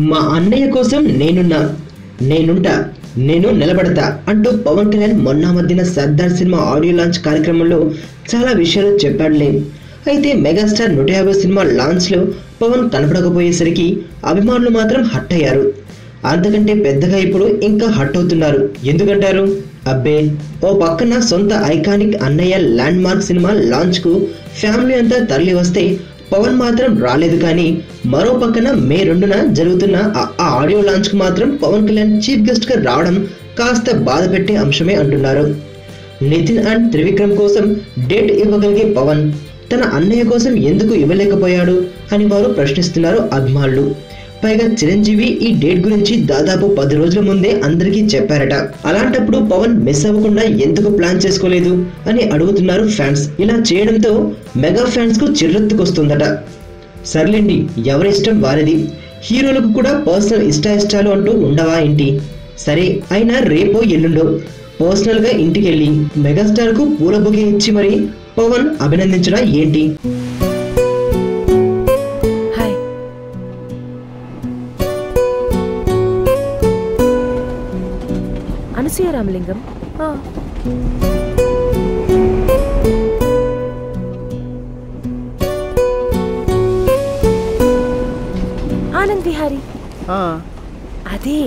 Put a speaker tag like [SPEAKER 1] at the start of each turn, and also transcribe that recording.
[SPEAKER 1] మా అన్నయ్య కోసం నేనుంటా, నేను నిలబడతా అంటూ పవన్ కళ్యాణ్ మొన్న మధ్యన సర్దార్ సినిమా ఆడియో లాంచ్ కార్యక్రమంలో చాలా విషయాలు చెప్పాడులే. అయితే మెగాస్టార్ 150 సినిమా లాంచ్ లో పవన్ కనపడకపోయేసరికి అభిమానులు మాత్రం హట్ అయ్యారు. అంతకంటే పెద్దగా ఇప్పుడు ఇంకా హట్ అవుతున్నారు. ఎందుకంటారు? అబ్బే, ఓ పక్కన సొంత ఐకానిక్ అన్నయ్య ల్యాండ్ మార్క్ సినిమా లాంచ్ కు ఫ్యామిలీ అంతా తరలి వస్తే పవన్ మాత్రం రాలేదు. కానీ మరో పక్కన మే 2న జరుగుతున్న ఆ ఆడియో లాంచ్ కు మాత్రం పవన్ కళ్యాణ్ చీఫ్ గెస్ట్ గా రావడం కాస్త బాధ పెట్టే అంశమే అంటున్నారు. నితిన్ అండ్ త్రివిక్రమ్ కోసం డేట్ ఇవ్వగలిగే పవన్ తన అన్నయ్య కోసం ఎందుకు ఇవ్వలేకపోయాడు అని వారు ప్రశ్నిస్తున్నారు అభిమానులు. పైగా చిరంజీవి ఈ డేట్ గురించి దాదాపు 10 రోజుల ముందే అందరికీ చెప్పారట. అలాంటప్పుడు పవన్ మిస్ అవ్వకుండా ఎందుకు ప్లాన్ చేసుకోలేదు అని అడుగుతున్నారు ఫ్యాన్స్. ఇలా చేయడంతో మెగా ఫ్యాన్స్ కు చిర్రెత్తుకొస్తుందట. సర్లేండి, ఎవరిష్టం వారిది. హీరోలకు కూడా పర్సనల్ ఇష్టాలు అంటూ ఉండవా ఏంటి? సరే, అయినా రేపో ఎల్లుండో పర్సనల్ గా ఇంటికెళ్ళి మెగాస్టార్ కు పూల బొకే ఇచ్చి మరి పవన్ అభినందించడం ఏంటి?
[SPEAKER 2] అనసూయ రామలింగం. ఆనంద్ విహారీ. అదే